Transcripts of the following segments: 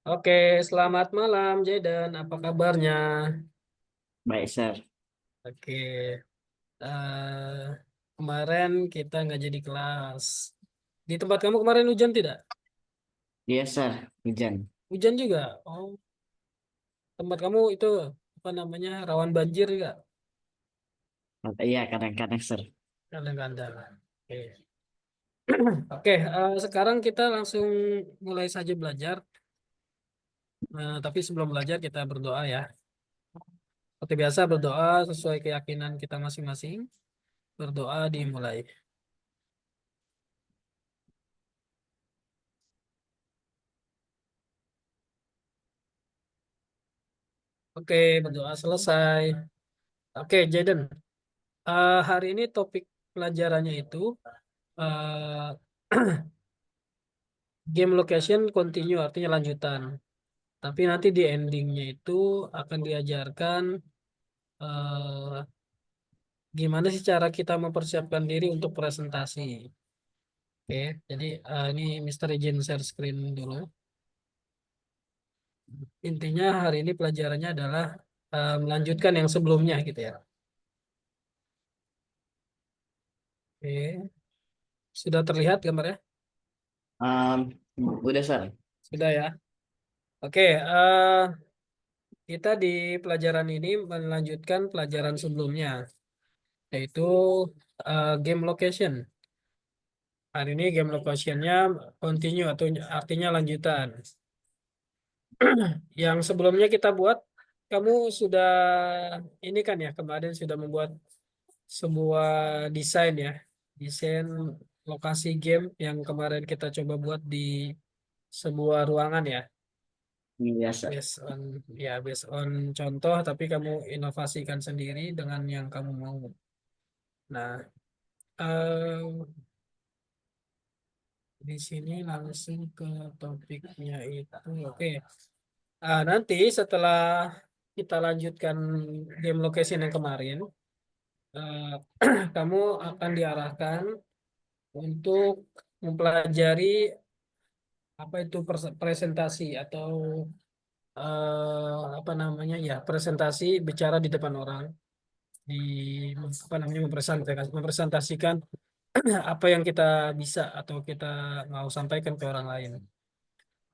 Oke, selamat malam Jaden. Apa kabarnya? Baik, Sir. Oke, eh, kemarin kita nggak jadi kelas. Di tempat kamu kemarin hujan tidak? Iya, Sir. Hujan. Hujan juga. Oh, tempat kamu itu apa namanya rawan banjir juga? Iya, kadang-kadang, Sir. Kadang-kadang. Oke, Oke. Sekarang kita langsung mulai saja belajar. Tapi sebelum belajar kita berdoa ya. Seperti biasa berdoa sesuai keyakinan kita masing-masing. Berdoa dimulai. Oke, berdoa selesai. Oke, Jaden. Hari ini topik pelajarannya itu eh, game location continue artinya lanjutan. Tapi nanti di endingnya itu akan diajarkan eh, gimana sih cara kita mempersiapkan diri untuk presentasi. Oke, jadi ini Mister izin share screen dulu. Intinya hari ini pelajarannya adalah melanjutkan yang sebelumnya gitu ya. Oke, sudah terlihat gambarnya? Um, Udah, Sir. Sudah ya. Oke, kita di pelajaran ini melanjutkan pelajaran sebelumnya, yaitu game location. Hari ini game locationnya continue atau artinya lanjutan. Yang sebelumnya kita buat, kamu sudah ini kan ya kemarin sudah membuat sebuah desain ya, desain lokasi game yang kemarin kita coba buat di sebuah ruangan ya, Iya, Sir. based on contoh, tapi kamu inovasikan sendiri dengan yang kamu mau. Nah, eh, di sini langsung ke topiknya itu. Oke. Nanti setelah kita lanjutkan game location yang kemarin, eh, kamu akan diarahkan untuk mempelajari apa itu presentasi atau apa namanya ya presentasi bicara di depan orang di apa namanya mempresentasikan apa yang kita bisa atau kita mau sampaikan ke orang lain.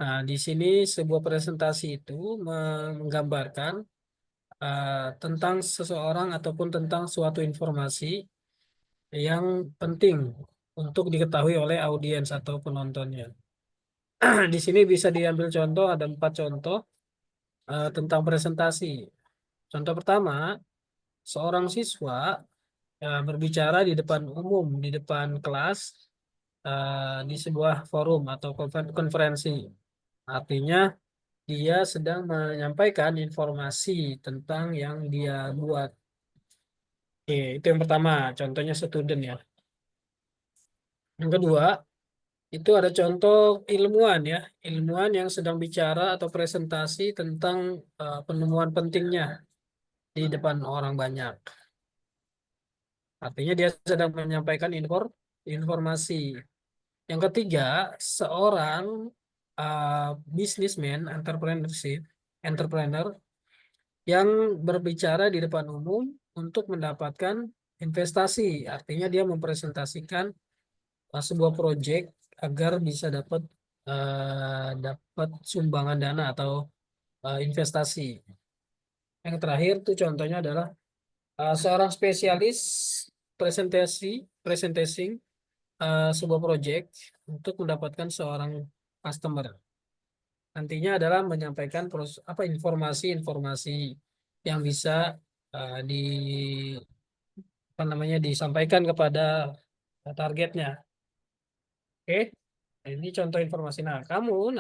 Nah, di sini sebuah presentasi itu menggambarkan tentang seseorang ataupun tentang suatu informasi yang penting untuk diketahui oleh audiens atau penontonnya. Di sini bisa diambil contoh, ada 4 contoh tentang presentasi. Contoh pertama, seorang siswa berbicara di depan umum, di depan kelas, di sebuah forum atau konferensi. Artinya, dia sedang menyampaikan informasi tentang yang dia buat. Oke, itu yang pertama, contohnya student ya. Yang kedua, itu ada contoh ilmuwan ya, ilmuwan yang sedang bicara atau presentasi tentang penemuan pentingnya di depan orang banyak. Artinya dia sedang menyampaikan informasi. Yang ketiga, seorang businessman, entrepreneur yang berbicara di depan umum untuk mendapatkan investasi. Artinya dia mempresentasikan sebuah proyek agar bisa dapat sumbangan dana atau investasi. Yang terakhir tuh contohnya adalah seorang spesialis presentasi presenting sebuah proyek untuk mendapatkan seorang customer. Nantinya adalah menyampaikan apa informasi-informasi yang bisa di apa namanya disampaikan kepada targetnya. Oke, ini contoh informasi. Nah, kamu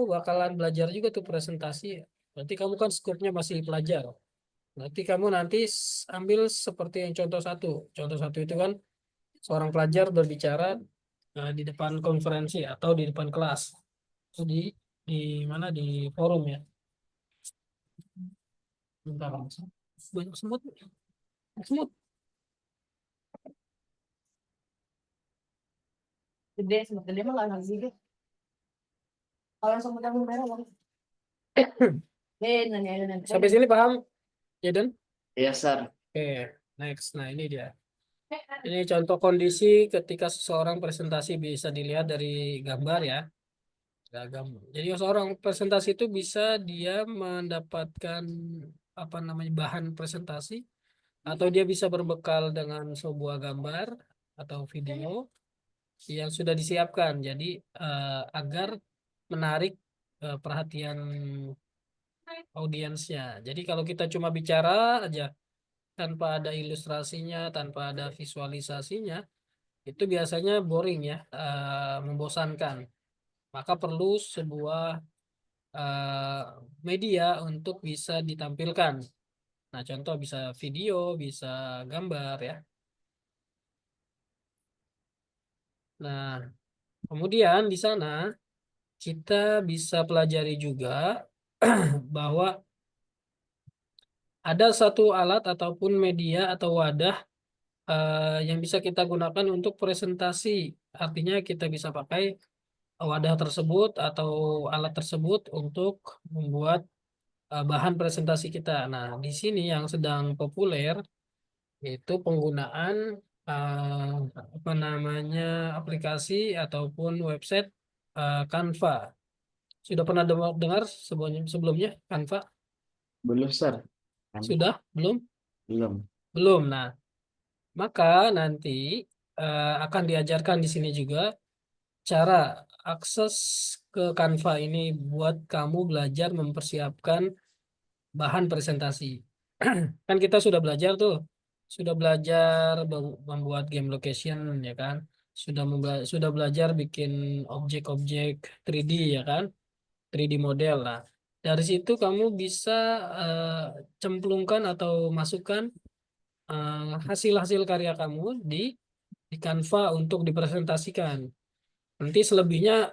bakalan belajar juga tuh presentasi. Berarti kamu kan skupnya masih pelajar. Berarti kamu nanti ambil seperti yang contoh satu. Contoh satu itu kan seorang pelajar berbicara di depan konferensi atau di depan kelas. Itu di mana di forum ya. Bentar, banyak semut. Semut. Gede, sempat gede mah nggak sih, Sampai sini paham, Jaden? Iya, Sir. Oke, next. Nah, ini dia. Ini contoh kondisi ketika seseorang presentasi bisa dilihat dari gambar ya. Beragam. Jadi seorang presentasi itu bisa dia mendapatkan apa namanya bahan presentasi atau dia bisa berbekal dengan sebuah gambar atau video yang sudah disiapkan. Jadi agar menarik perhatian audiensnya. Jadi kalau kita cuma bicara aja tanpa ada ilustrasinya, tanpa ada visualisasinya, itu biasanya boring ya, membosankan. Maka perlu sebuah eh, media untuk bisa ditampilkan. Nah, contoh bisa video, bisa gambar ya. Nah, kemudian di sana kita bisa pelajari juga bahwa ada satu alat ataupun media atau wadah yang bisa kita gunakan untuk presentasi. Artinya kita bisa pakai wadah tersebut atau alat tersebut untuk membuat bahan presentasi kita. Nah, di sini yang sedang populer itu penggunaan eh, apa namanya aplikasi ataupun website Canva. Sudah pernah dengar sebelumnya Canva? Belum, Sir. Kan? Sudah? Belum? Belum. Belum. Nah, maka nanti akan diajarkan di sini juga cara akses ke Canva ini buat kamu belajar mempersiapkan bahan presentasi. Kan kita sudah belajar tuh, sudah belajar membuat game location ya kan, sudah belajar bikin objek-objek 3D ya kan, 3D model lah. Dari situ kamu bisa eh, cemplungkan atau masukkan hasil-hasil karya kamu di Canva untuk dipresentasikan. Nanti selebihnya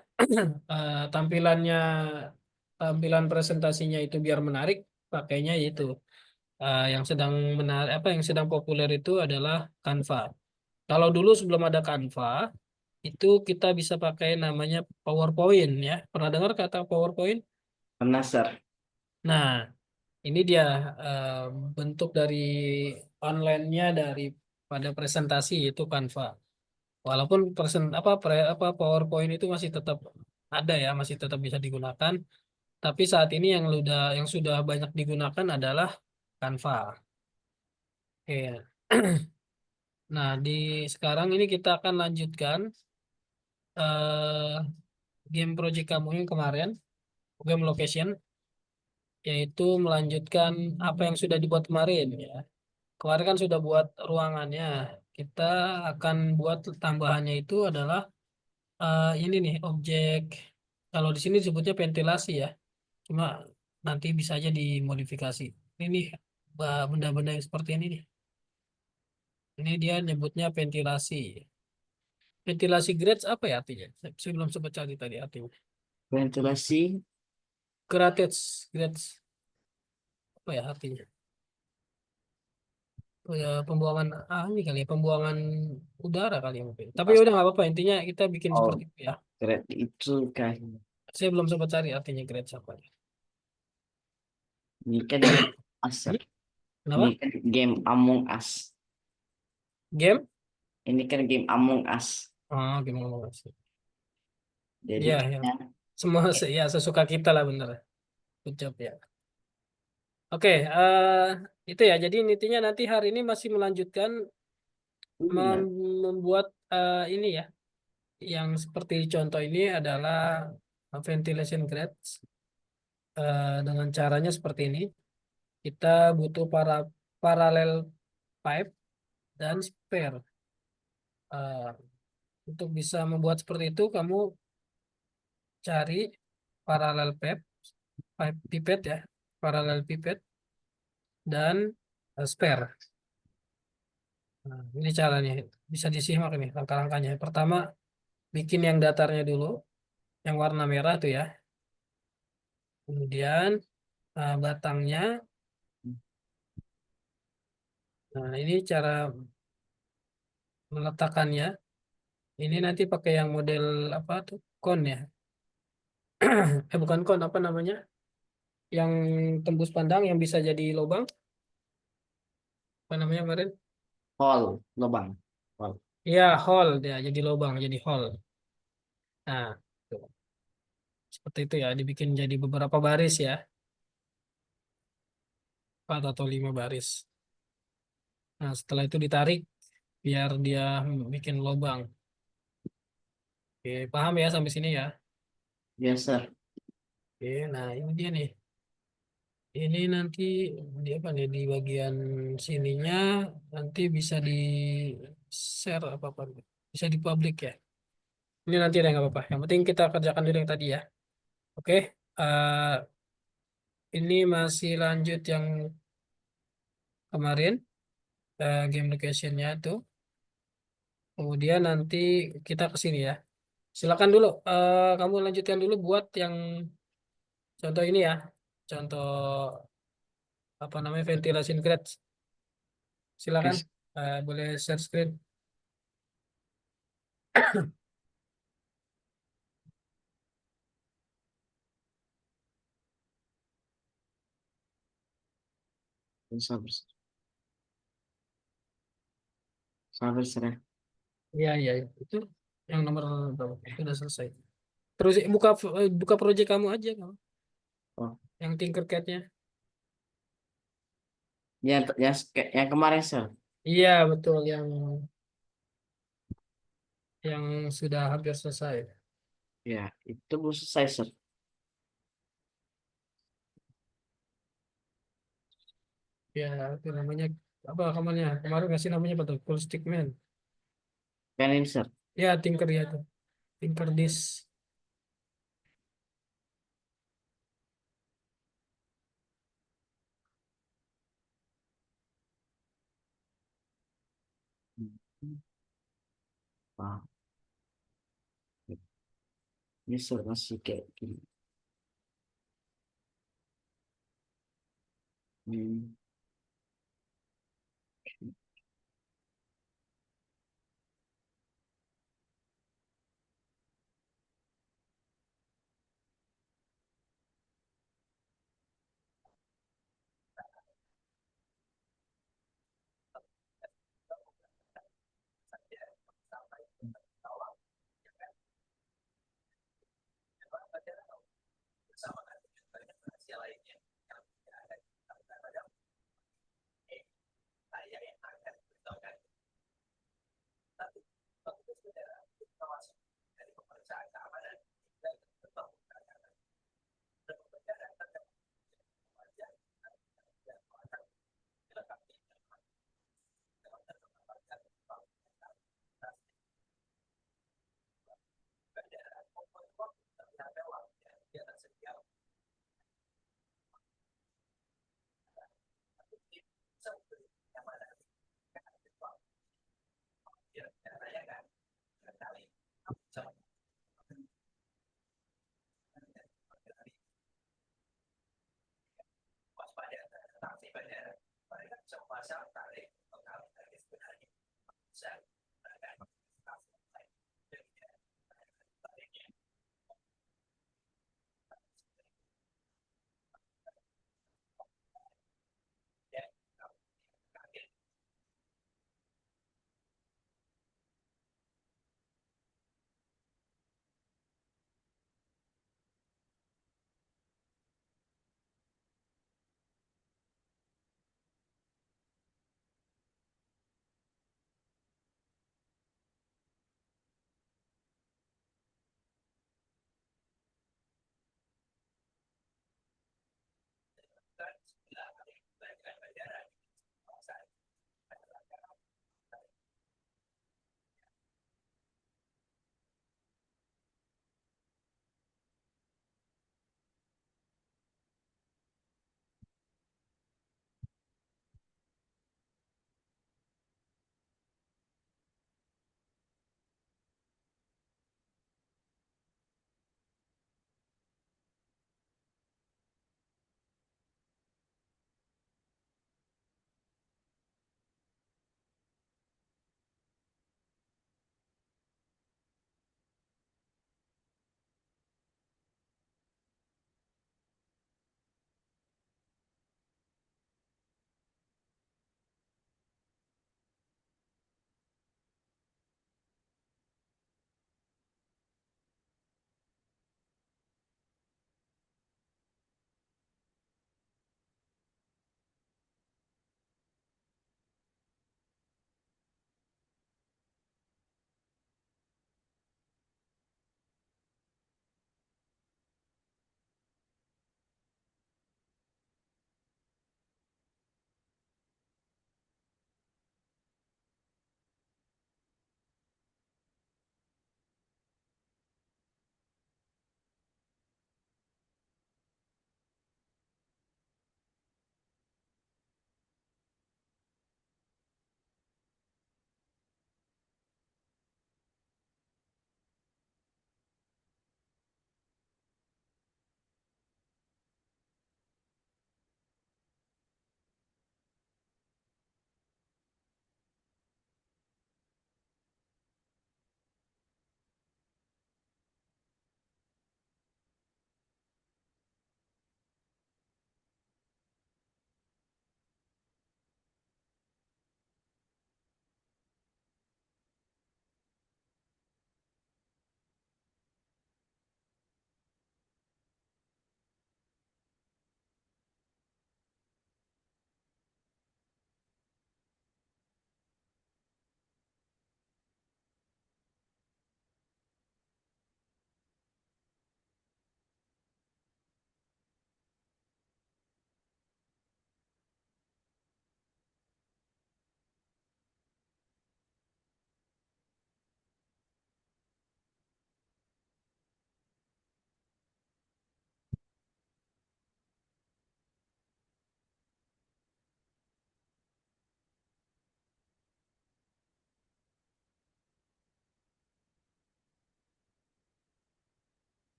tampilannya tampilan presentasinya itu biar menarik, pakainya itu yang sedang apa yang sedang populer itu adalah Canva. Kalau dulu sebelum ada Canva, itu kita bisa pakai namanya PowerPoint ya. Pernah dengar kata PowerPoint? Pernah, Sir. Nah, ini dia eh, bentuk dari online-nya pada presentasi itu Canva. Walaupun apa PowerPoint itu masih tetap ada ya, masih tetap bisa digunakan. Tapi saat ini yang sudah banyak digunakan adalah Canva. Oke. Nah, sekarang ini kita akan lanjutkan eh, game project kamu yang kemarin, game location, yaitu melanjutkan apa yang sudah dibuat kemarin ya. Kemarin kan sudah buat ruangannya. Kita akan buat tambahannya itu adalah ini nih objek. Kalau di sini disebutnya ventilasi ya. Cuma nanti bisa aja dimodifikasi. Ini nih benda-benda yang seperti ini nih. Ini dia nyebutnya ventilasi. Ventilasi grades apa ya artinya? Saya belum sempat cari tadi artinya. Ventilasi. Grades apa ya artinya? Oh ya, pembuangan ini kali ya, pembuangan udara kali ya mungkin. Tapi udah nggak apa-apa, intinya kita bikin Oh, seperti itu ya. grade itu kan. Saya belum sempat cari artinya grades apa. Ini kan game Us, Sir. Hmm? Ini Kenapa? kan game Among Us. Game? Ini kan game Among Us. Gimana ngomong sih? Jadi Ya, ya. kayaknya Semua ya sesuka kita lah bener. Good job ya. Oke, itu ya. Jadi intinya nanti hari ini masih melanjutkan iya. membuat ini ya. Yang seperti contoh ini adalah ventilation grades. Dengan caranya seperti ini. Kita butuh paralel pipe dan spare. Eh, untuk bisa membuat seperti itu, kamu cari paralel pipe pipet ya, paralel pipet dan spare. Nah, ini caranya, bisa disimak nih langkah-langkahnya. Pertama, bikin yang datarnya dulu, yang warna merah tuh ya. Kemudian batangnya. Nah, ini cara meletakkannya. Ini nanti pakai yang model apa tuh? Cone ya. Bukan kon, apa namanya? Yang tembus pandang yang bisa jadi lubang, apa namanya kemarin? Hole, lubang. Hole. Ya, hole dia jadi lubang, jadi hole. Nah, tuh. Seperti itu ya, dibikin jadi beberapa baris ya, 4 atau 5 baris. Nah, setelah itu ditarik biar dia bikin lubang. Oke, paham ya sampai sini ya? Yes, sir. Oke, nah ini dia nih. Ini nanti di apa nih di bagian sininya nanti bisa di share apa apa, bisa di publik ya. Ini nanti ada nggak apa-apa. Yang penting kita kerjakan dulu yang tadi ya. Oke, eh, ini masih lanjut yang kemarin, game locationnya tuh. Kemudian nanti kita ke sini ya. Silakan dulu, kamu lanjutkan dulu buat yang contoh ini ya. Contoh apa namanya ventilation grate. Silakan, Yes, boleh share screen. sabar, sabar, sir. Ya. Iya, iya, iya. Itu yang nomor berapa? Sudah selesai. Terus buka project kamu aja, kamu. Oh, Yang Tinkercad-nya. yang kemarin, sir. Iya, betul yang sudah hampir selesai. Ya, itu belum selesai, sir. Ya, itu namanya apa kamarnya? Kemarin ngasih namanya apa tuh? Full Stick Man. Kan ini, sir. Ya, Tinker ya tuh. Tinker Disk. Ah, ini, sir, masih kayak gini. Hmm.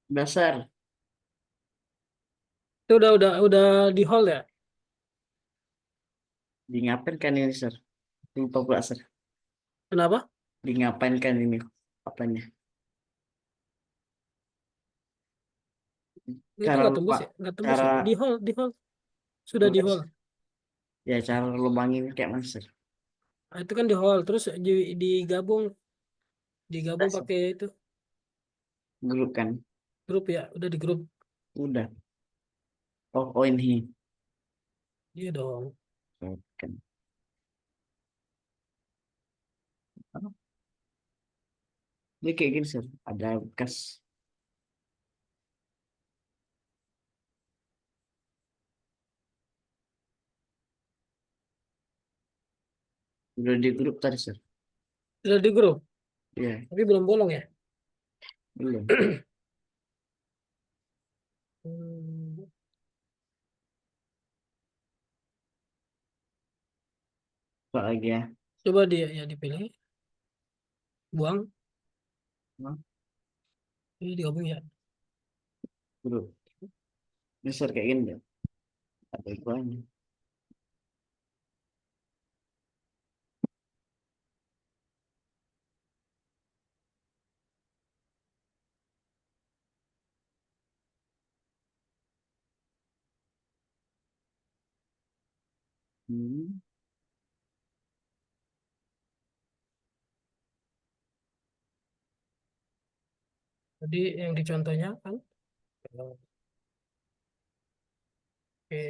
Dasar. Itu udah di hall ya? Di ngapain kan ini, Sir? Lupa pula, Sir. Kenapa? Di ngapain kan ini? Apanya? Itu Cara nggak lupa. tembus ya? Nggak tembus Cara ya? Di hall. Sudah di hall. tugas. Ya, cara lubangin kayak mana, Sir? Nah, itu kan di hall. Terus digabung Dasar. pakai itu Grup kan? grup ya. Udah di grup. Udah. Oh, ini. Iya dong. Kan. Ini kayak gini, Sir. Ada bekas. Udah di grup tadi, Sir. Sudah di grup. Iya, Tapi belum bolong ya? belum. Hmm, Pak lagi ya. Coba dia ya dipilih. Buang. Hah? Ini digabung ya. Grup. Ini, Sir, kayak gini deh. Ada ikuannya. Hmm. Jadi yang dicontohnya kan. Oke.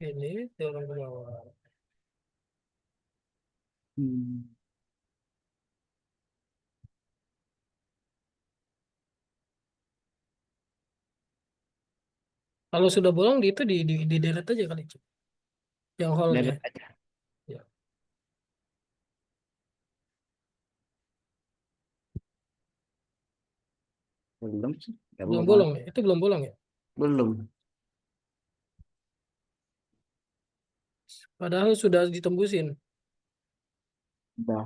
Ini dorong ke bawah. Hmm. Kalau sudah bolong di delete aja kali. Yang hallnya. Dari aja. Ya. Belum sih. Gak Belum bolong. bolong ya? Itu belum bolong ya? Belum. Padahal sudah ditembusin. Udah.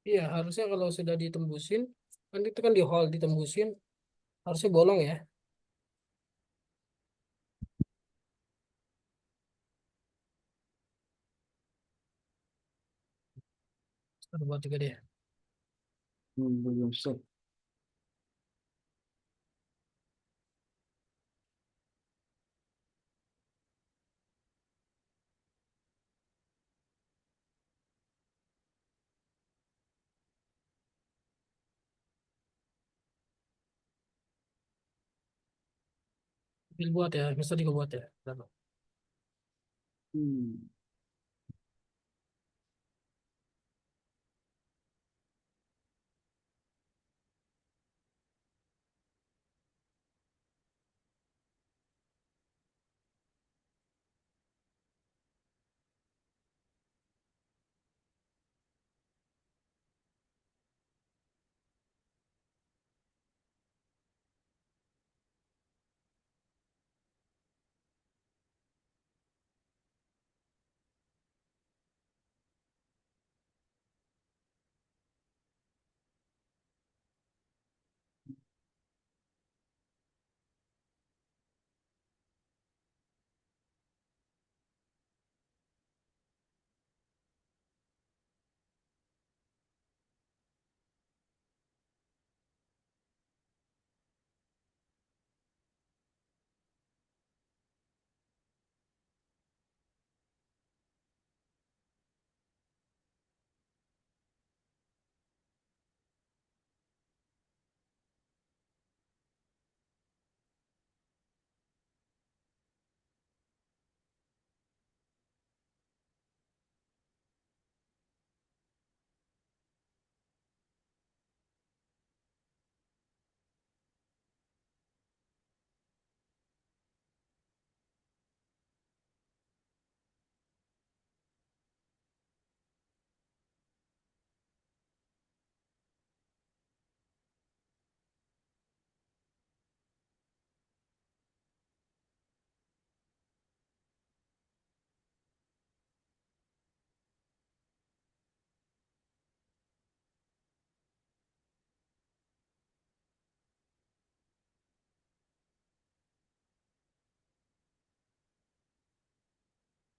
Iya, harusnya kalau sudah ditembusin, kan itu kan di hall ditembusin, harusnya bolong ya. Satu buat tiga deh. Belum sih. Bil buat ya, bisa juga buat ya. Berapa? Hmm.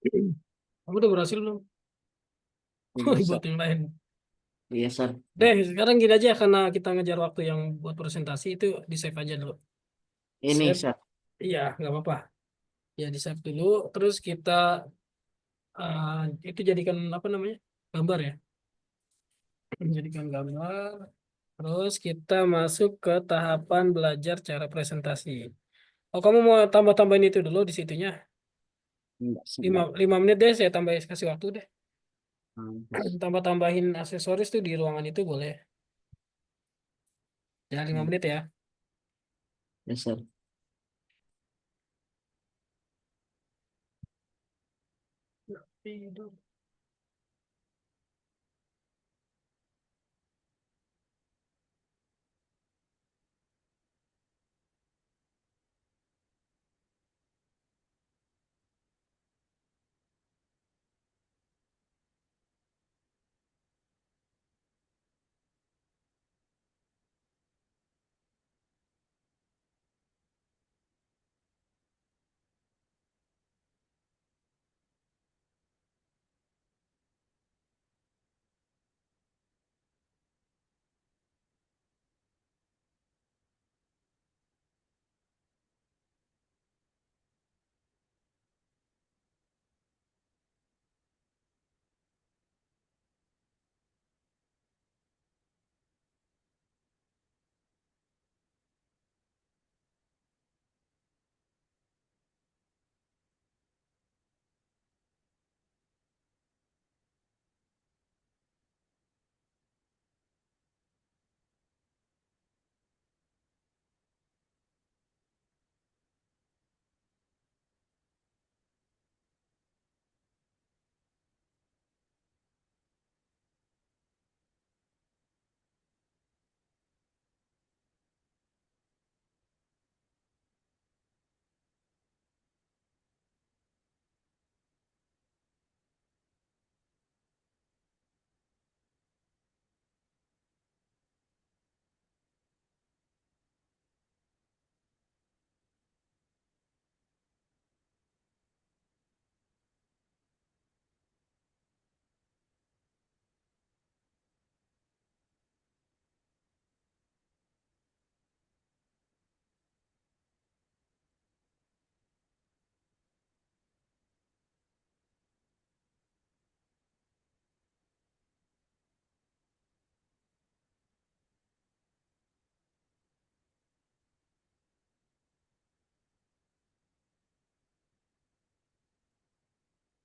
Kamu udah berhasil belum? Udah, Buat Sar. yang lain. Iya, Sar. Deh, sekarang gini aja karena kita ngejar waktu yang buat presentasi itu di save aja dulu. Ini, Save, Sar. iya nggak apa-apa. Ya di save dulu, terus kita eh, itu jadikan apa namanya gambar ya, jadikan gambar. Terus kita masuk ke tahapan belajar cara presentasi. Oh kamu mau tambah-tambahin itu dulu di situnya? Enggak, lima sedap. lima menit deh, saya tambah kasih waktu deh. Mampus. Tambah-tambahin aksesoris tuh di ruangan itu boleh. Ya 5 menit ya. Ya, Sar. Tidur.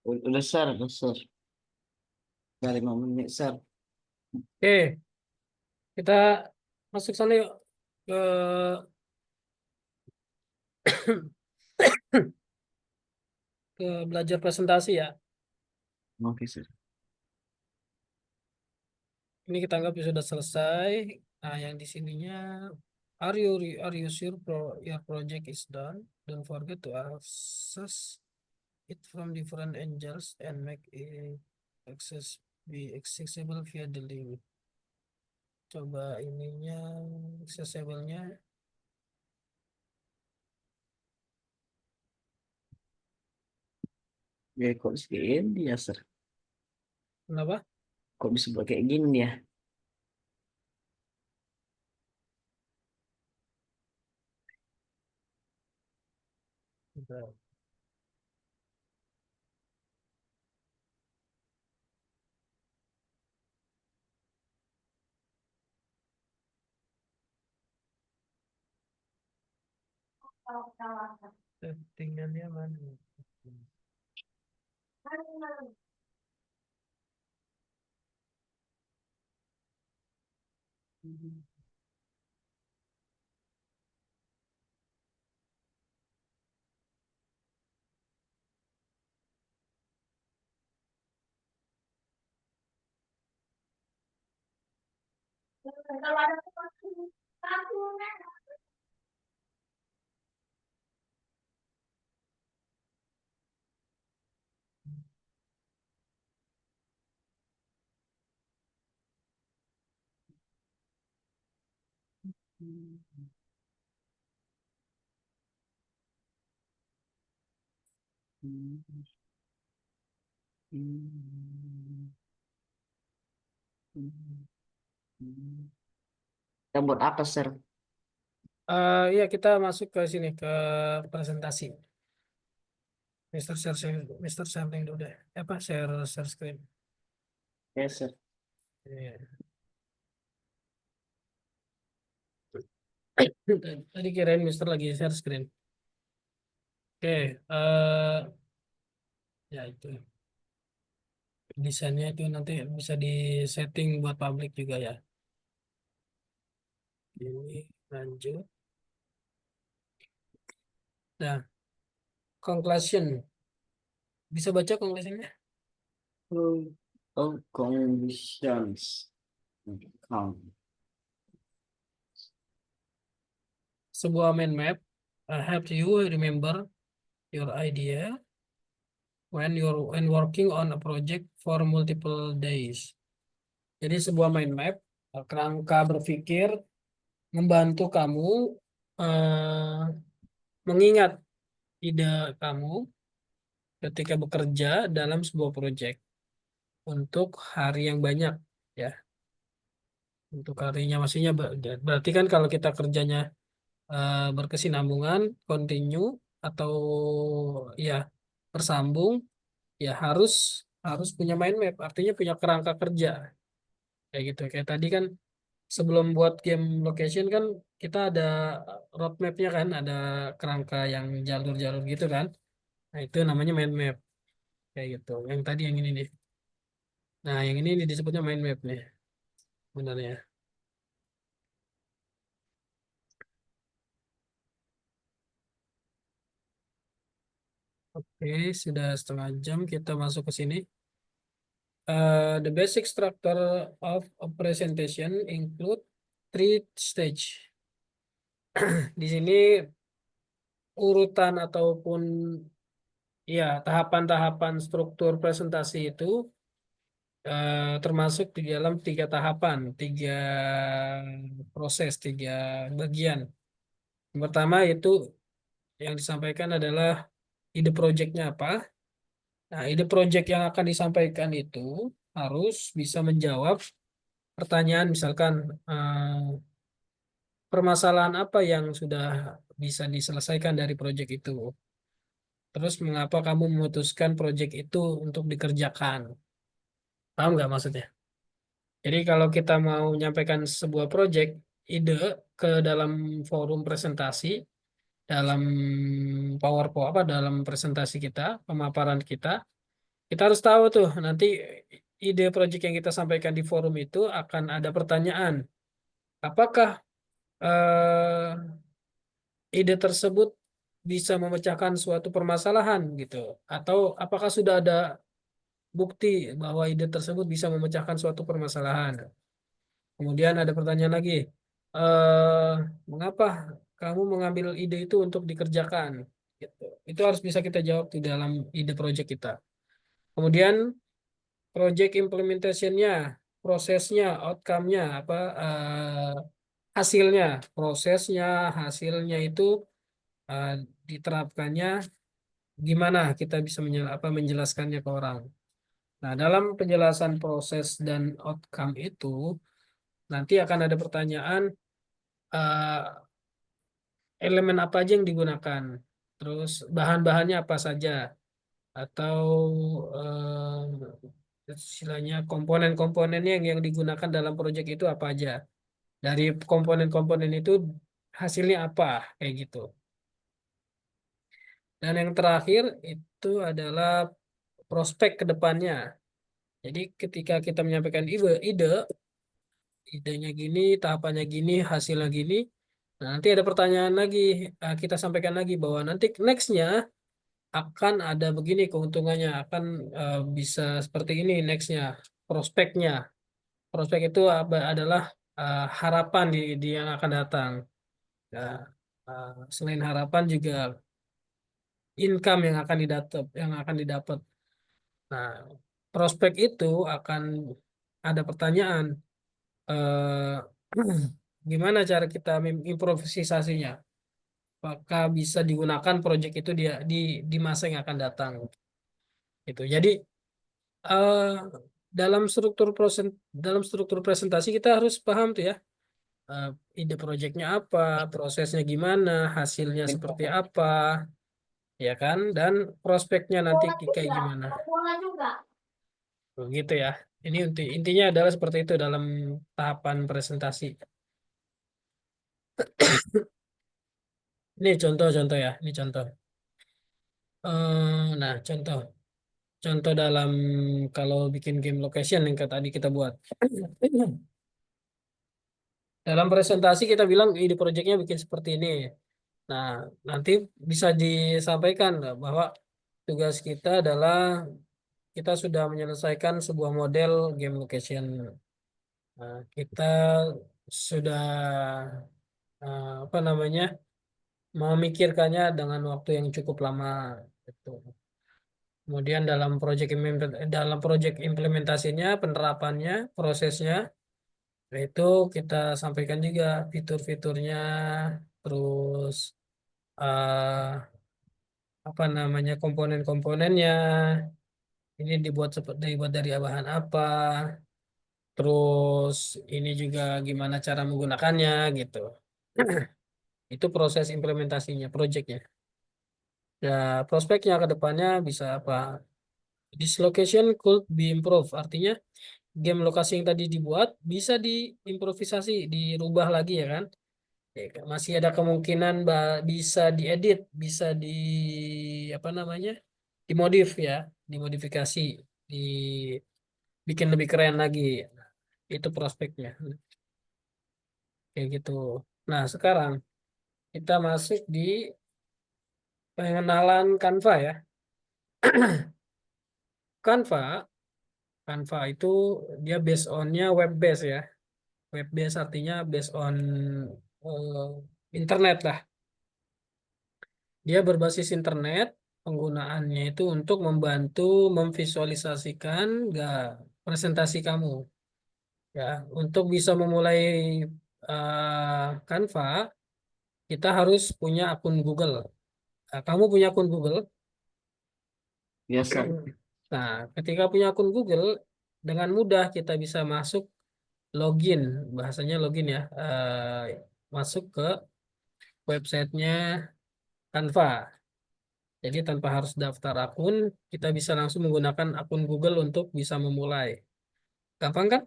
Udah, Sar. Udah, Sar. Udah 5 menit, Sar. Oke, kita masuk sana yuk ke belajar presentasi ya. Oke, Sar. Ini kita anggap sudah selesai. Nah, yang di sininya are you sure your project is done? Don't forget to access it from different angles and make it be accessible via the link. Coba ininya accessible-nya Ya, kok segini ya, Sar? kenapa? Kok bisa buat kayak gini ya? Bentar. Settingannya mana? Hmm. Kita buat apa, Sir? Ya kita masuk ke sini ke presentasi. Mister sharing dulu deh. Apa share screen. Ya, Sir. Iya. Tadi kirain Mister lagi share screen. Oke, ya itu desainnya itu nanti bisa di setting buat publik juga ya. Ini lanjut. Nah, conclusion. Bisa baca conclusionnya? Oh, conditions. Count. Sebuah mind map help you remember your idea when working on a project for multiple days. Jadi sebuah mind map kerangka berpikir membantu kamu eh, mengingat ide kamu ketika bekerja dalam sebuah proyek untuk hari yang banyak ya. Untuk harinya maksudnya berarti kan kalau kita kerjanya berkesinambungan, continue atau ya bersambung ya harus harus punya mind map, artinya punya kerangka kerja kayak gitu. Kayak tadi kan sebelum buat game location kan kita ada roadmapnya kan, ada kerangka yang jalur-jalur gitu kan. Nah itu namanya mind map kayak gitu. Yang tadi yang ini nih. Nah yang ini disebutnya mind map nih sebenarnya. Oke, sudah setengah jam kita masuk ke sini. The basic structure of a presentation include three stage. Di sini urutan ataupun ya tahapan-tahapan struktur presentasi itu termasuk di dalam tiga tahapan, tiga proses, tiga bagian. Yang pertama itu yang disampaikan adalah ide proyeknya apa. Nah, ide proyek yang akan disampaikan itu harus bisa menjawab pertanyaan misalkan permasalahan apa yang sudah bisa diselesaikan dari proyek itu. Terus mengapa kamu memutuskan proyek itu untuk dikerjakan? Paham nggak maksudnya? Jadi kalau kita mau menyampaikan sebuah proyek, ide ke dalam forum presentasi, dalam PowerPoint apa dalam presentasi kita, pemaparan kita harus tahu tuh nanti ide proyek yang kita sampaikan di forum itu akan ada pertanyaan. Apakah ide tersebut bisa memecahkan suatu permasalahan gitu, atau apakah sudah ada bukti bahwa ide tersebut bisa memecahkan suatu permasalahan. Kemudian ada pertanyaan lagi, eh mengapa kamu mengambil ide itu untuk dikerjakan gitu. Itu harus bisa kita jawab di dalam ide project kita. Kemudian project implementationnya, prosesnya, outcome-nya apa hasilnya, prosesnya, hasilnya itu eh, diterapkannya gimana kita bisa menjelaskannya ke orang. Nah, dalam penjelasan proses dan outcome itu nanti akan ada pertanyaan eh, elemen apa aja yang digunakan, terus bahan-bahannya apa saja, atau istilahnya komponen-komponennya yang digunakan dalam proyek itu apa aja. Dari komponen-komponen itu hasilnya apa, kayak gitu. Dan yang terakhir itu adalah prospek ke depannya. Jadi ketika kita menyampaikan idenya gini, tahapannya gini, hasilnya gini, nah, nanti ada pertanyaan lagi, kita sampaikan lagi bahwa nanti nextnya akan ada begini keuntungannya, akan bisa seperti ini nextnya, prospeknya. Prospek itu adalah harapan di yang akan datang. Nah, selain harapan juga income yang akan didapat. Nah, prospek itu akan ada pertanyaan gimana cara kita improvisasinya? Apakah bisa digunakan proyek itu di masa yang akan datang? Gitu. Jadi eh, dalam struktur presentasi kita harus paham tuh ya, eh, ide proyeknya apa, prosesnya gimana, hasilnya seperti apa, ya kan, dan prospeknya nanti kayak gimana. Begitu ya. Ini intinya adalah seperti itu dalam tahapan presentasi. Ini contoh-contoh ya, ini contoh. Nah, contoh dalam kalau bikin game location yang tadi kita buat. Dalam presentasi kita bilang ide proyeknya bikin seperti ini. Nah, nanti bisa disampaikan bahwa tugas kita adalah kita sudah menyelesaikan sebuah model game location. Nah, kita sudah apa namanya memikirkannya dengan waktu yang cukup lama. Gitu. Kemudian dalam proyek implementasinya, penerapannya, prosesnya, itu kita sampaikan juga fitur-fiturnya, terus eh, apa namanya komponen-komponennya, ini dibuat dari bahan apa, terus ini juga gimana cara menggunakannya gitu. Itu proses implementasinya, proyeknya. Ya, prospeknya ke depannya bisa apa? This location could be improved. Artinya game lokasi yang tadi dibuat bisa diimprovisasi, dirubah lagi ya kan? Ya, masih ada kemungkinan bisa diedit, bisa apa namanya? Dimodif ya, dimodifikasi, dibikin lebih keren lagi. Nah, itu prospeknya. Kayak gitu. Nah, sekarang kita masuk di pengenalan Canva ya. Canva, Canva itu dia based on-nya web based ya. Web based artinya based on eh, internet lah. Dia berbasis internet, penggunaannya itu untuk membantu memvisualisasikan presentasi kamu. Ya, untuk bisa memulai Canva, kita harus punya akun Google. Nah, kamu punya akun Google. Biasa. Nah, ketika punya akun Google, dengan mudah kita bisa masuk login, bahasanya login ya, masuk ke websitenya Canva. Jadi tanpa harus daftar akun, kita bisa langsung menggunakan akun Google untuk bisa memulai. Gampang kan?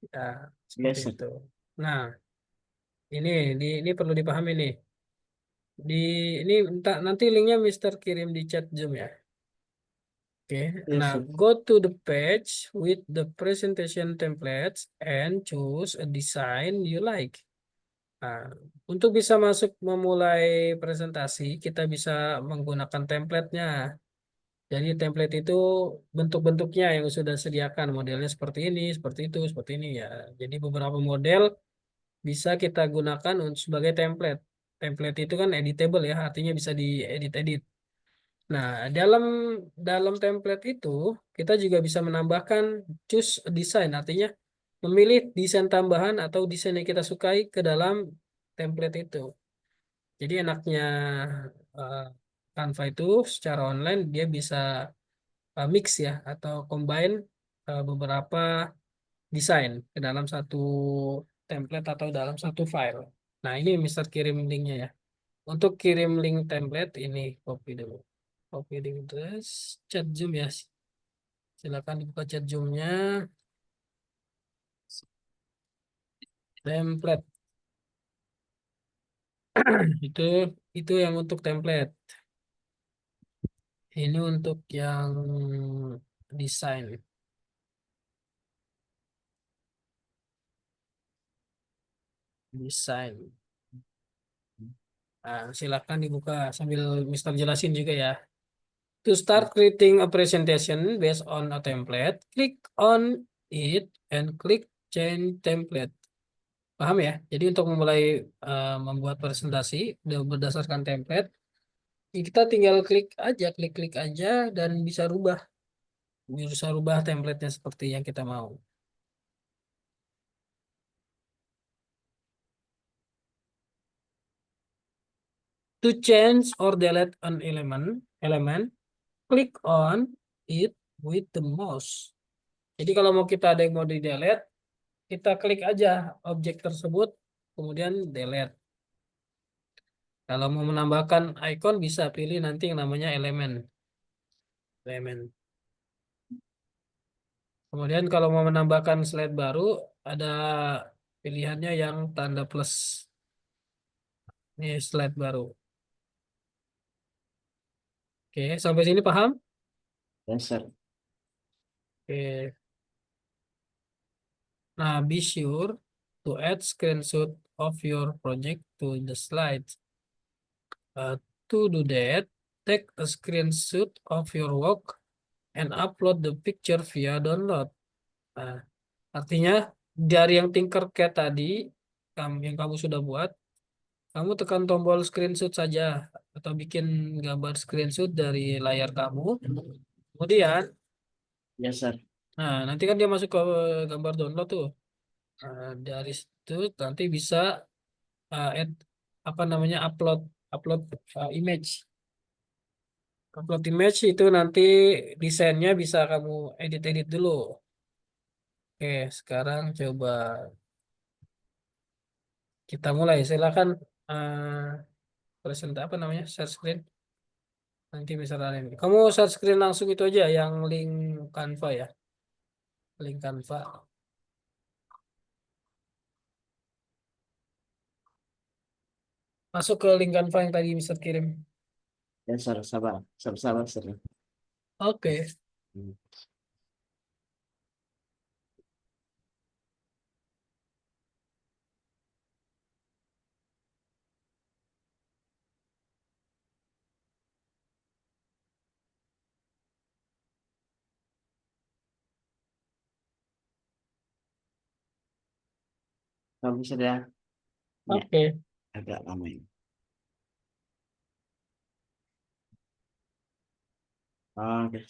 Ya, seperti Biasa. itu. Nah, ini perlu dipahami nih. Di ini nanti linknya Mister kirim di chat Zoom ya. Oke. Nah, Biasa. go to the page with the presentation templates and choose a design you like. Nah, untuk bisa masuk memulai presentasi, kita bisa menggunakan template-nya. Jadi template itu bentuk-bentuknya yang sudah disediakan, modelnya seperti ini, seperti ini ya. Jadi beberapa model bisa kita gunakan sebagai template. Template itu kan editable ya, artinya bisa diedit-edit. Nah, dalam template itu kita juga bisa menambahkan choose a design, artinya memilih desain tambahan atau desain yang kita sukai ke dalam template itu. Jadi enaknya eh, Canva itu secara online dia bisa mix ya atau combine beberapa desain ke dalam satu template atau dalam satu file. Nah, ini Mister kirim linknya ya. Untuk kirim link template ini copy dulu. Copy link terus chat Zoom ya. Silakan dibuka chat Zoom-nya. Template itu itu yang untuk template. Ini untuk yang desain. Desain. Nah, silakan dibuka sambil Mister jelasin juga ya. To start creating a presentation based on a template, click on it and click change template. Paham ya? Jadi untuk memulai membuat presentasi berdasarkan template, kita tinggal klik-klik aja dan bisa rubah template-nya seperti yang kita mau. To change or delete an element, click on it with the mouse. Jadi kalau mau kita ada yang mau di delete, kita klik aja objek tersebut, kemudian delete. Kalau mau menambahkan icon bisa pilih nanti yang namanya elemen. Elemen. Kemudian kalau mau menambahkan slide baru, ada pilihannya yang tanda plus. Ini slide baru. Oke, sampai sini paham? Ya, sir. Oke. Nah, be sure to add screenshot of your project to the slides. To do that, take a screenshot of your work and upload the picture via download. Nah, artinya dari yang Tinkercad tadi, yang kamu sudah buat, kamu tekan tombol screenshot saja atau bikin gambar screenshot dari layar kamu. Kemudian, Ya, sir. nah nanti kan dia masuk ke gambar download tuh. Nah, dari situ nanti bisa add apa namanya upload upload image. Upload image itu nanti desainnya bisa kamu edit-edit dulu. Oke, sekarang coba kita mulai. Silakan present apa namanya share screen. Nanti misalnya ini. Kamu share screen langsung itu aja yang link Canva ya. Link Canva. Masuk ke link Canva yang tadi Mister kirim. Ya, sir. Sabar. Sabar, sabar, sir. Oke. Hmm. Kamu sudah, ya, Oke. agak lama ini. Oke.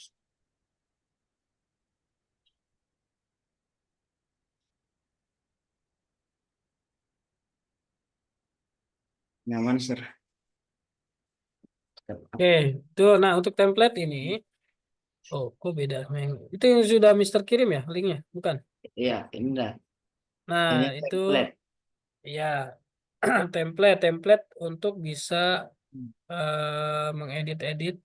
Nyaman, sir. Oke. Tuh, nah untuk template ini, oh, kok beda? Itu yang sudah Mister kirim ya linknya, bukan? Iya, ini dah. Nah, Ini itu template. ya template untuk bisa mengedit-edit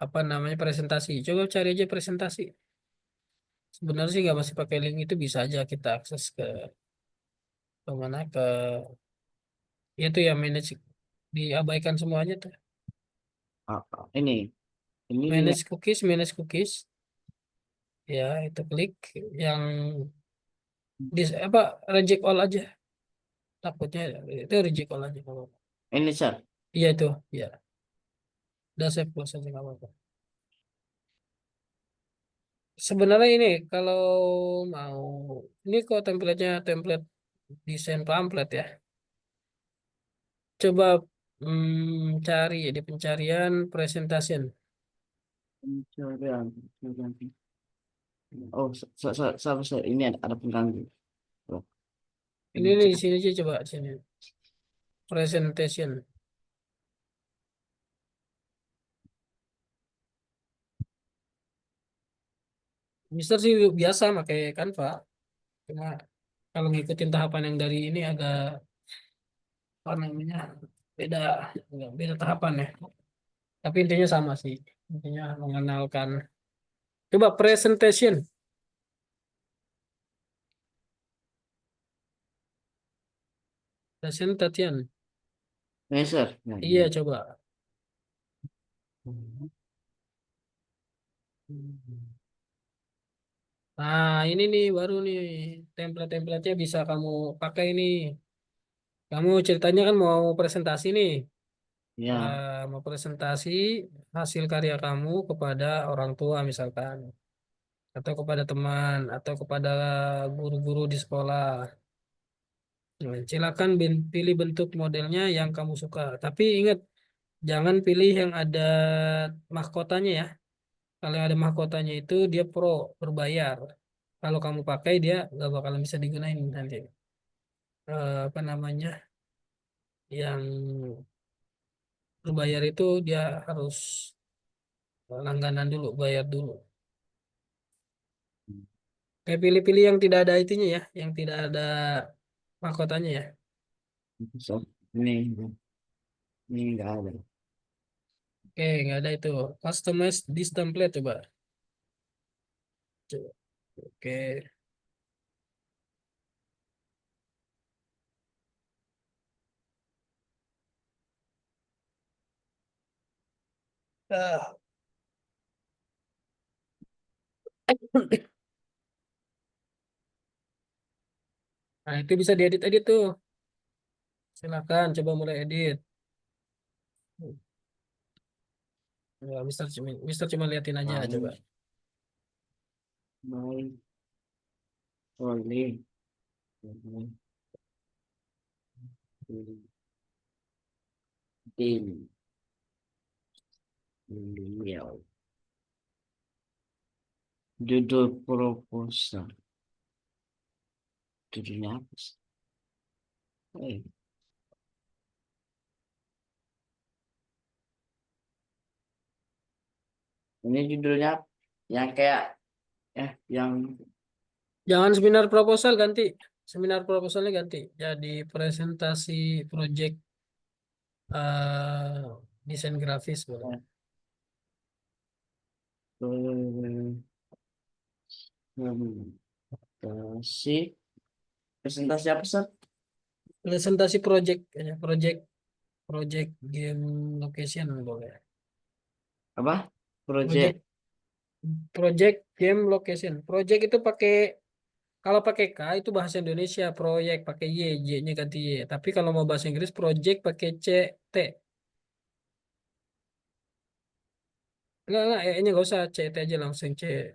apa namanya presentasi. Coba cari aja presentasi. Sebenarnya sih nggak masih pakai link itu bisa aja kita akses ke mana ke itu ya manage diabaikan semuanya tuh. Ini link. Manage cookies ya itu klik yang apa reject all aja takutnya itu reject all aja nggak apa-apa. Ini, sir. Iya itu ya udah saya close aja nggak apa-apa. Sebenarnya ini kalau mau ini kok template-nya template desain pamflet ya. Coba cari di pencarian presentation. Pencarian, pencarian. Oh, ini ada pengganggu. Oh, Ini nih di pencarian. sini aja coba di sini. Presentation. Mister sih biasa pakai Canva. Cuma kalau ngikutin tahapan yang dari ini agak apa namanya beda, agak beda tahapan ya. Tapi intinya sama sih. Intinya mengenalkan. Coba presentation. Presentation. Ini, sir. Nah, Iya ini. coba. Nah ini nih baru nih template-templatenya bisa kamu pakai nih. Kamu ceritanya kan mau presentasi nih. Ya, Mau presentasi hasil karya kamu kepada orang tua misalkan. Atau kepada teman atau kepada guru-guru di sekolah. Nah, silakan pilih bentuk modelnya yang kamu suka. Tapi ingat, jangan pilih yang ada mahkotanya ya. Kalau yang ada mahkotanya itu dia pro berbayar. Kalau kamu pakai dia nggak bakalan bisa digunain nanti. Apa namanya? Yang berbayar itu dia harus langganan dulu, bayar dulu. Kayak pilih-pilih yang tidak ada itunya ya, yang tidak ada mahkotanya ya. So, ini nggak ada. Oke, nggak ada itu. Customize this template coba. Coba. Oke. Ah. Nah, itu bisa diedit-edit tuh. Silakan coba mulai edit. Ya, Mister cuma liatin aja coba. Lain, lain, rolling, tim, beliau. Judul proposal. Judulnya apa sih? Eh, ini judulnya yang kayak yang Jangan seminar proposal ganti. Seminar proposalnya ganti. Jadi presentasi project desain grafis boleh. eh, presentasi presentasi apa sih? Presentasi project, ya, project project game location boleh. Apa? Project. Project project game location. Project itu pakai kalau pakai K itu bahasa Indonesia, proyek pakai Y, Y-nya ganti Y. Tapi kalau mau bahasa Inggris project pakai C, T. Enggak, E-nya nggak usah, C, T aja langsung C.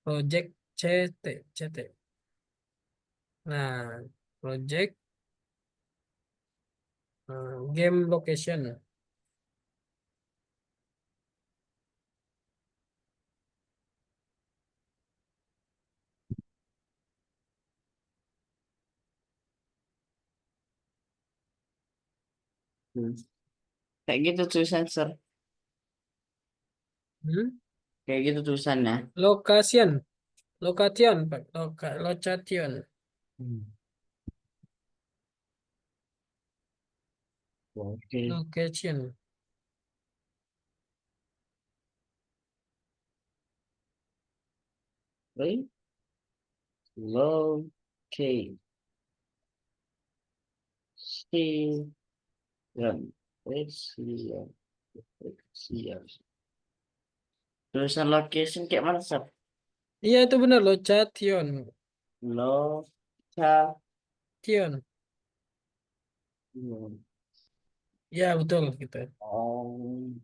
Project C, T, C, T. Nah, project game location. Hmm. Kayak gitu tulisan sir. Hmm? Kayak gitu tulisannya. Location, location, Pak. Location, Hmm. Oke. location. Right? Locate. See. Run. Let's see. Let's see. Tulisan location kayak mana sir? Iya itu benar, location. Location. Tion. Ya betul gitu. Oh.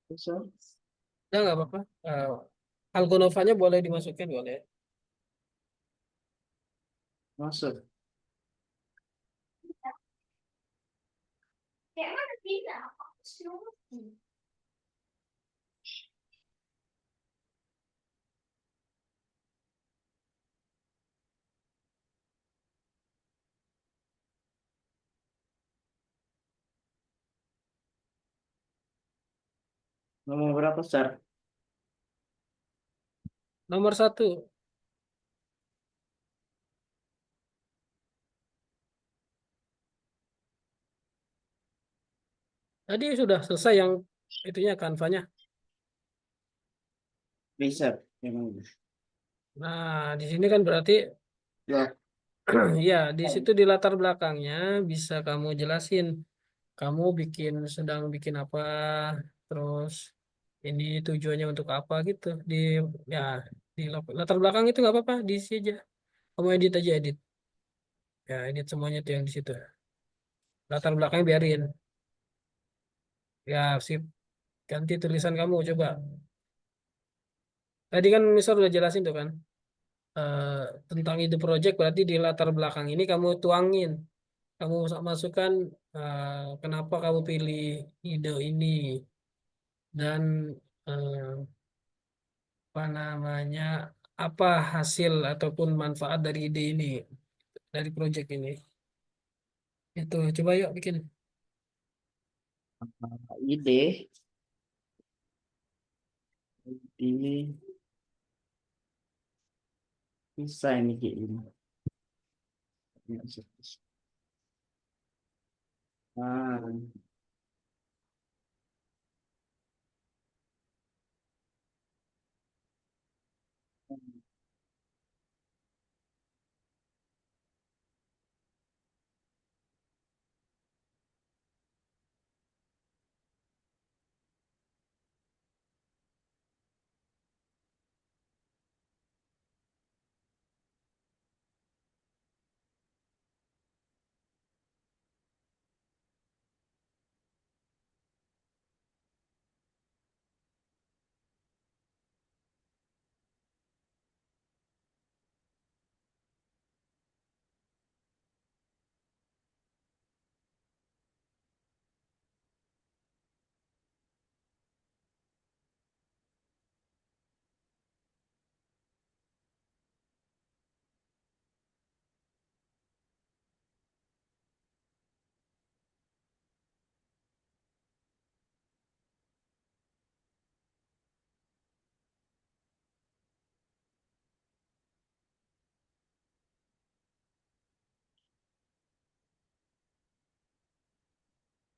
Bisa Ya nggak apa-apa. Algonovanya boleh dimasukin boleh. masuk. Nomor berapa sir? Nomor satu. Tadi sudah selesai yang itunya kanvanya. Bisa. Memang. Nah, di sini kan berarti Ya. ya di situ di latar belakangnya bisa kamu jelasin kamu sedang bikin apa, terus ini tujuannya untuk apa gitu. Ya di latar belakang itu nggak apa-apa, diisi aja. Kamu edit aja edit. Ya edit semuanya tuh yang di situ. Latar belakangnya biarin. Ya sip, ganti tulisan kamu coba. Tadi kan misal udah jelasin tuh kan eh, tentang ide project berarti di latar belakang ini kamu tuangin, kamu masukkan kenapa kamu pilih ide ini dan apa namanya apa hasil ataupun manfaat dari ide ini dari project ini. Itu coba yuk bikin. Ide ini bisa ini kayak ini. Ah,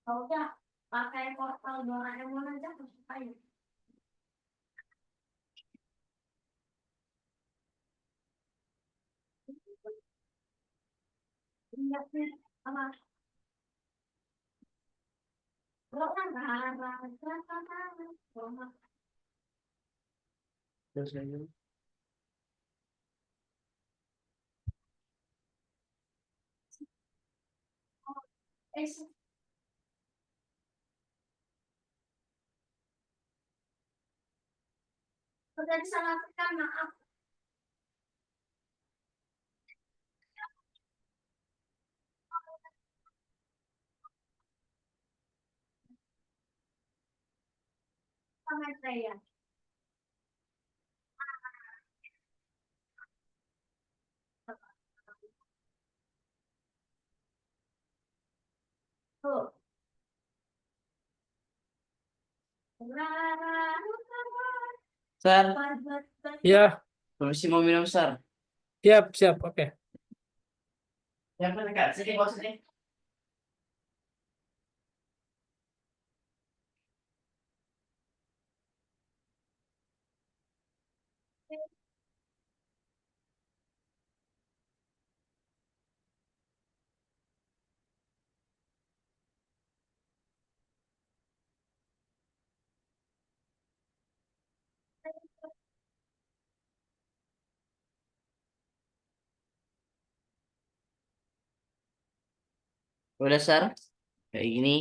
Kalau udah pakai portal Doraemon aja ayo. Iya sih, sama. Kalau kan terus aja. sudah disalahkan maaf sama saya. Tuh. Sar, Ya, permisi mau minum Sar. siap, siap. Oke. Ya kan Kak, sini bos sini. Udah Sar, kayak gini.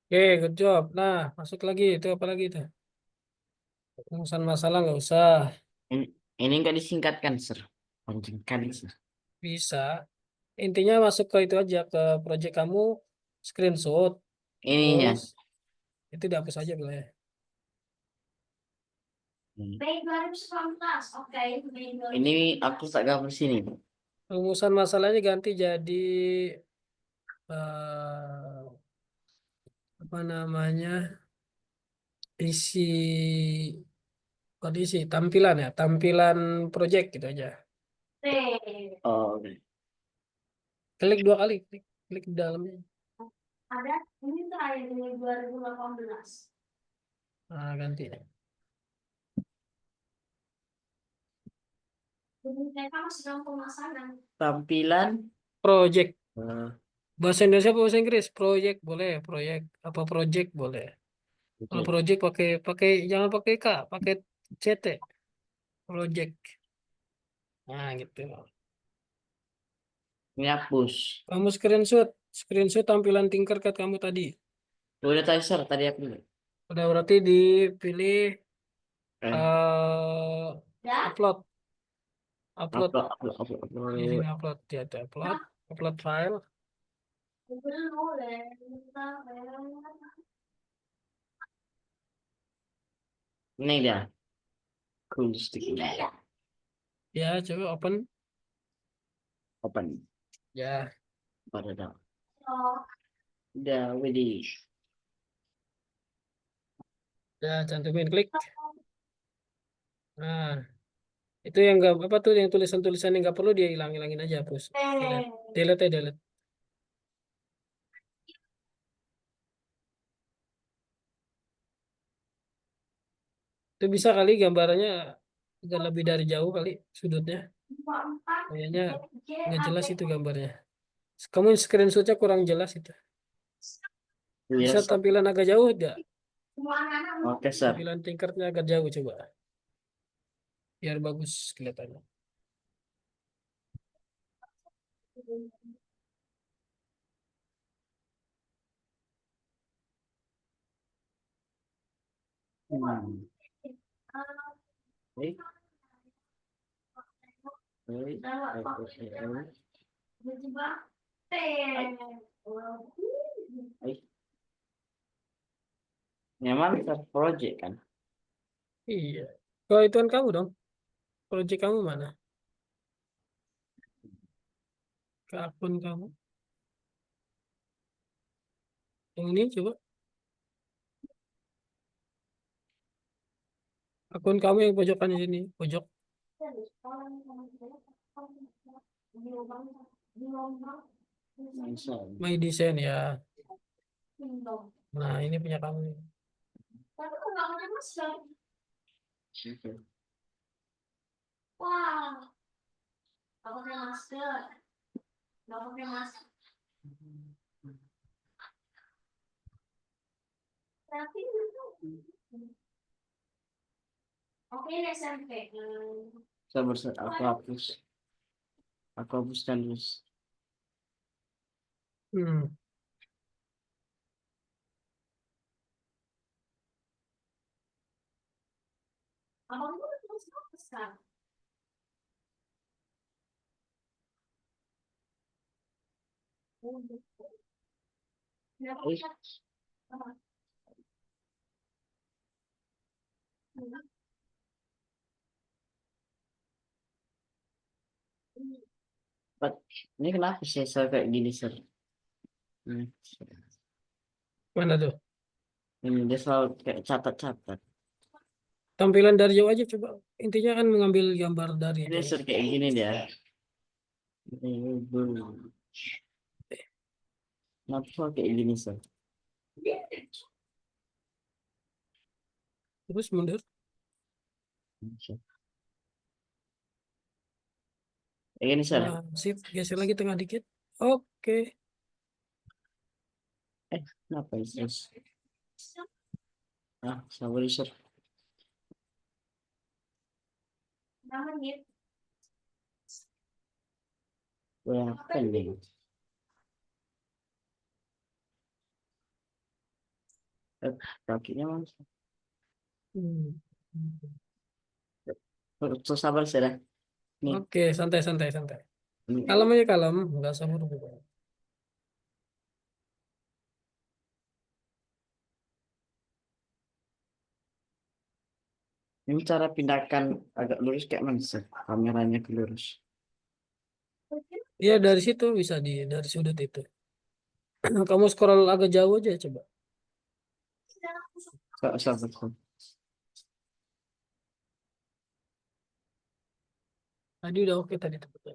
Oke, good job. Nah, masuk lagi. Itu apa lagi itu? Rumusan masalah nggak usah. Ini enggak disingkatkan Sar. Panjang kali Sar. Bisa. Intinya masuk ke itu aja, ke project kamu, screenshot. Ininya. Terus itu dihapus aja boleh. Mei 2019, oke, Mei Ini aku tak gambar sini. Rumusan masalahnya ganti jadi eh, apa namanya? Isi kondisi tampilan ya, tampilan project gitu aja. 2020. Oh, oke. Klik dua kali, klik, klik di dalamnya. Ada ini terakhir Mei 2018. Nah, ganti. Jadi mereka masih dalam pemasaran. Tampilan. Project. eh, Bahasa Indonesia apa bahasa Inggris? Project boleh, proyek apa project boleh. Kalau oke. project pakai pakai jangan pakai K, pakai CT. Project. Nah, gitu. Ini hapus. Kamu screenshot, screenshot tampilan Tinkercad kamu tadi. Udah tadi Sar, tadi aku. Udah berarti dipilih Eh, eh Ya, upload, upload. Di upload. sini upload, dia ada upload, upload file. belum deh. Ini dia. Cool stick ini. Ya, coba open. Open. Ya, Pada dah. Udah, Widih. Ya, cantumin klik. Nah, itu yang nggak apa tuh yang tulisan-tulisan yang nggak perlu dia hilangin aja, hapus. Delete, delete, ya, delete. Itu bisa kali gambarnya agak lebih dari jauh kali sudutnya. Kayaknya nggak jelas itu gambarnya. Kamu screenshotnya kurang jelas itu. Iya, Bisa Sir. tampilan agak jauh nggak? Oke, Sir. Tampilan tingkatnya agak jauh coba. Biar bagus kelihatannya. Hmm. Baik, baik, baik. Baik. Nyaman, Sir. Project kan? Iya. Kalau itu kan kamu dong. Project kamu mana? Ke akun kamu. Yang ini coba. Akun kamu yang pojokan di sini. Pojok. Bisa. My design ya. Nah, ini punya kamu. Oke. Wah, nggak pakai masker. Nggak pakai masker. Tapi oke ini SMP. Sabar, Sir. Aku hapus. Aku hapuskan terus. Hmm. Abang tuh terus besar. Baik. But, ini kenapa sih saya kayak gini, Sir? Hmm. Mana tuh? Ini dia selalu kayak catat-catat. Tampilan dari jauh aja coba. Intinya kan mengambil gambar dari Ini itu. Sir kayak gini dia. Kenapa kayak gini, Sir? Terus mundur. Kayak gini, Sir. Nah, sip. Geser lagi tengah dikit. Oke. Kenapa ini, Sir? Ah, sabar, Sir. Namanya Wah, pending. Kakinya mas. Hmm. Terus sabar, Sir. Nih, Oke, santai, santai, santai. ini, Kalem aja kalem. Nggak usah buru-buru. ini cara pindahkan agak lurus kayak mana, Sir? Kameranya ke lurus. Iya, dari situ bisa dari sudut itu. Kamu scroll agak jauh aja coba. Sabar, Sir. Tadi udah oke tadi tempatnya.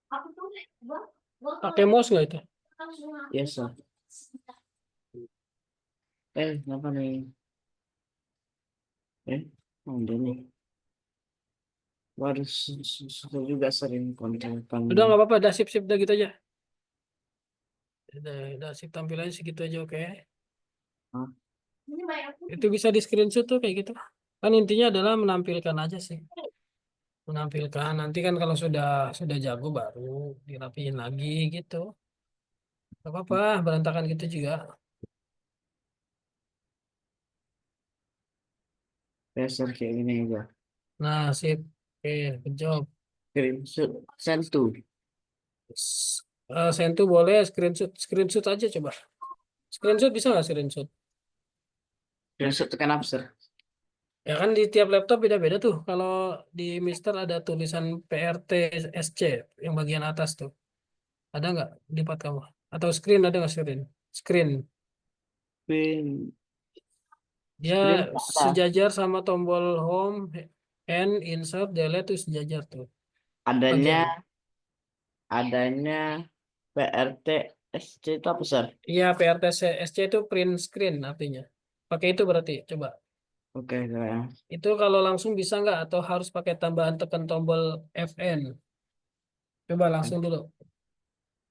aku tuh gua Pakai mouse nggak itu? Yes, Sir. Kenapa nih? Oh, dia nih. Waduh, susah juga sering kontrol Udah nggak apa-apa, udah sip-sip udah gitu aja. Udah sip tampilannya segitu aja oke. ini banyak Itu bisa di screenshot tuh kayak gitu. Kan intinya adalah menampilkan aja sih. Menampilkan nanti kan kalau sudah jago baru dirapiin lagi gitu. Gak apa-apa, berantakan gitu juga. Pressure kayak gini aja. Nah, sip. Oke, good job. Send to. Send to boleh, screenshot aja coba. Screenshot bisa nggak screenshot? Screenshot tekan apa, Sir? Ya kan di tiap laptop beda-beda tuh. Kalau di Mister ada tulisan PRT SC yang bagian atas tuh. Ada nggak di pad kamu? Atau screen ada nggak screen? Screen. Screen, Dia screen nggak ada. sejajar sama tombol home, and insert, delete tuh sejajar tuh Adanya, bagian. adanya PRT SC itu apa, Sir? Iya, PRTSC itu print screen artinya. Pakai itu berarti. Coba. Oke, saya. Itu kalau langsung bisa nggak? Atau harus pakai tambahan tekan tombol FN? Coba langsung dulu.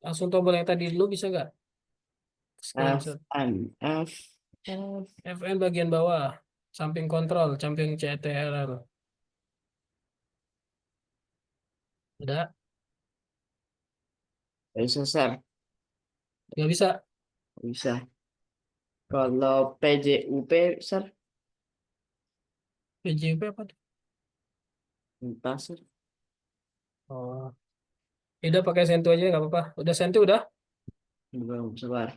Langsung tombol yang tadi dulu bisa nggak? F Screenshot. N F. FN bagian bawah. Samping kontrol, samping CTRL. Udah? Bisa, Sir. Nggak bisa. Bisa. Kalau PJUP, Sir, PJP apa tuh? entah, Sir. Oh. Udah pakai Sentu aja nggak apa-apa. Udah Sentu udah? Belum, sebentar.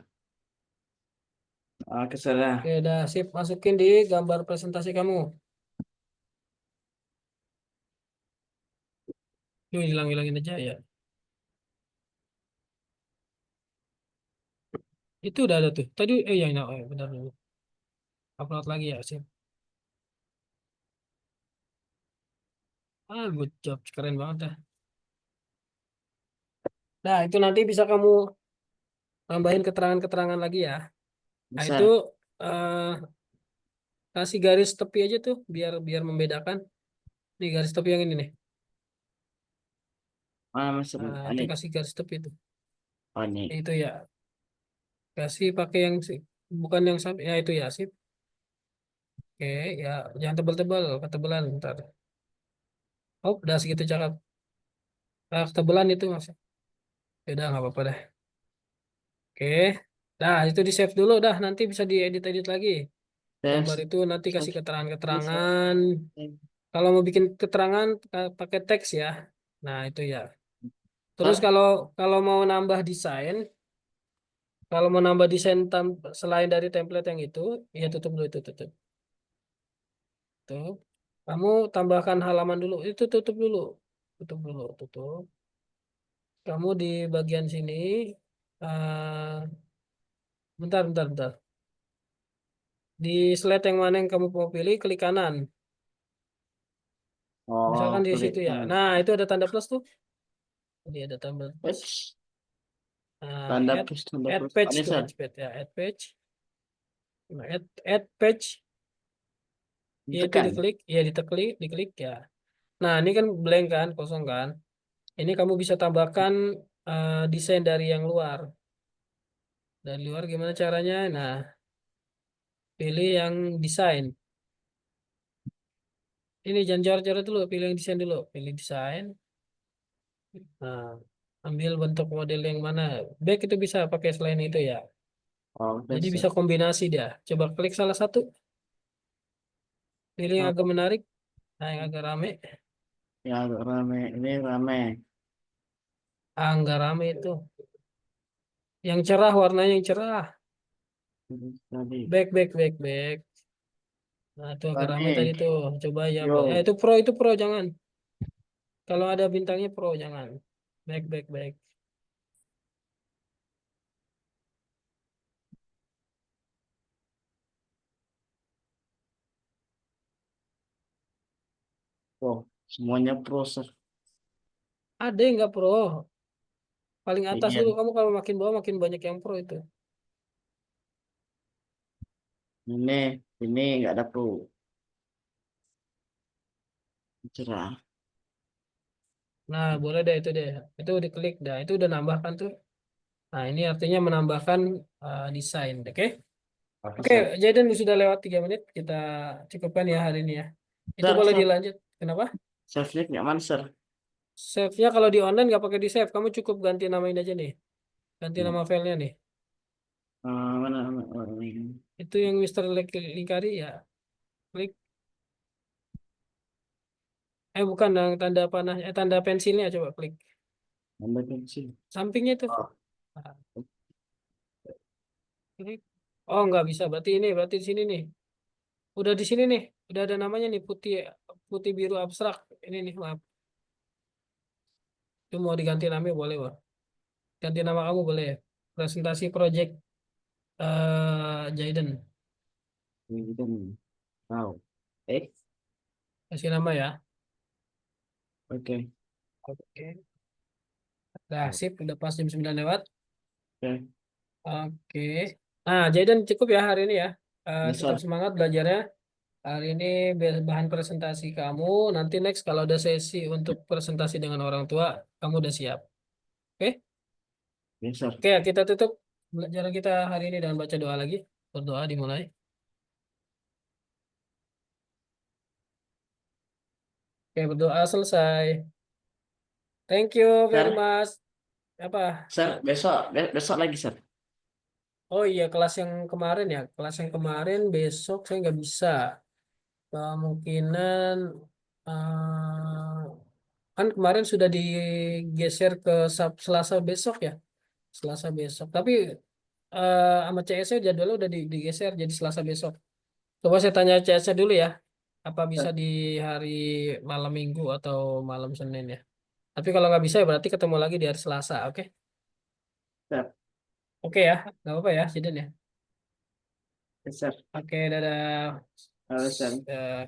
Oke, Sir. Oke, udah sip. Masukin di gambar presentasi kamu. Yuk, hilang-hilangin aja ya. Itu udah ada tuh. Tadi, yang benar dulu. Upload lagi ya, sip. Good job. Keren banget dah. Nah, itu nanti bisa kamu tambahin keterangan-keterangan lagi ya. Nah, itu Bisa. eh, kasih garis tepi aja tuh biar biar membedakan. Nih garis tepi yang ini nih. Mana, Mas? Nah, Oh, itu ini. kasih garis tepi itu. Oh, ini. Itu ya. Kasih pakai yang bukan yang sampai ya itu ya sip. Oke, ya jangan tebal-tebal, ketebalan ntar. Oh, udah segitu cakep. Nah, ketebalan itu mas. Ya udah nggak apa-apa dah. Oke. Nah, itu di save dulu dah. Nanti bisa diedit-edit lagi. Gambar Tes. itu nanti kasih Tes. Tes. keterangan-keterangan. Kalau mau bikin keterangan pakai teks ya. Nah, itu ya. Terus Sir. kalau kalau mau nambah desain, kalau mau nambah desain selain dari template yang itu, ya tutup dulu itu tutup. Tuh. Kamu tambahkan halaman dulu. Itu tutup dulu. Tutup dulu, tutup. Kamu di bagian sini bentar, bentar, bentar. Di slide yang mana yang kamu mau pilih, klik kanan. Misalkan Oh, di klik situ ya. kanan. Nah, itu ada tanda plus tuh. Jadi ada tanda plus. Page. Nah, Tanda add plus, tanda add plus. Oh, page ini, tuh, Sir. add page. Nah, add page. Ya, itu Tekan. diklik, ya diklik ya. Nah, ini kan blank kan, kosong kan. Ini kamu bisa tambahkan desain dari yang luar. Dari luar gimana caranya? Nah, pilih yang desain. Ini jangan coret-coret dulu, pilih yang desain dulu. Pilih desain. Nah, ambil bentuk model yang mana. Back itu bisa pakai selain itu ya. Oh, udah, Jadi Sir. bisa kombinasi dia. Coba klik salah satu, pilih yang Oh, agak menarik, nah yang agak rame. ya, agak rame. Ini rame. Enggak rame itu. Yang cerah, warnanya yang cerah. Ini tadi. Back, back, back, back. Nah, itu agak rame tadi Rame. tuh. Coba ya. Yo. Itu pro jangan. Kalau ada bintangnya pro jangan. Back, back, back. Wow. Semuanya pro, Sir. Ada yang nggak pro. Paling atas Iya. dulu. Kamu kalau makin bawah makin banyak yang pro itu. Ini. Ini nggak ada pro. Cerah. Nah, boleh deh itu deh. Itu diklik dah. Itu udah nambahkan tuh. Nah, ini artinya menambahkan desain. Oke? Oke, Oke, Sir. Jaden sudah lewat 3 menit. Kita cukupkan ya hari ini ya. Itu Sir, boleh Sir. dilanjut. Kenapa? Save-nya nggak mana, Sir? Save-nya kalau di online nggak pakai di save. Kamu cukup ganti nama ini aja nih. Ganti Hmm. nama filenya nih. Mana? Oh, ini. Itu yang Mister Lingkari ya. Klik. Bukan yang tanda panah. Tanda pensilnya coba klik. Tanda pensil. Sampingnya itu. Oh, Nah, klik. Oh, nggak bisa. Berarti di sini nih. Udah di sini nih. Udah ada namanya nih. Putih putih biru abstrak. Ini nih, maaf. Itu mau diganti namanya boleh, Wah. ganti nama kamu boleh. Presentasi project Jaden. Ini kan tahu. Eh, Kasih nama ya. oke. Oke. Nah, sip, udah pas jam 9 lewat. Oke. Oke. Nah, Jaden cukup ya hari ini ya. Yes, Tetap sir. semangat belajarnya. Hari ini bahan presentasi kamu. Nanti next kalau ada sesi untuk presentasi dengan orang tua, kamu udah siap. Oke? Yes, sir. Oke, kita tutup pelajaran kita hari ini dengan baca doa lagi. Berdoa dimulai. Oke, berdoa selesai. Thank you very Sir, much. Apa? sir, besok lagi, sir. Oh iya, kelas yang kemarin ya. Kelas yang kemarin besok saya nggak bisa. Kemungkinan kan kemarin sudah digeser ke Selasa besok ya. Selasa besok. Tapi sama CS jadwalnya udah digeser jadi Selasa besok. Coba saya tanya CS dulu ya. Apa bisa Sir, di hari malam Minggu atau malam Senin ya? Tapi kalau nggak bisa ya berarti ketemu lagi di hari Selasa. Oke? sir. Oke ya. Nggak apa-apa ya, Siden ya. Yes, sir. Oke, dadah. Halo, sir. Eh,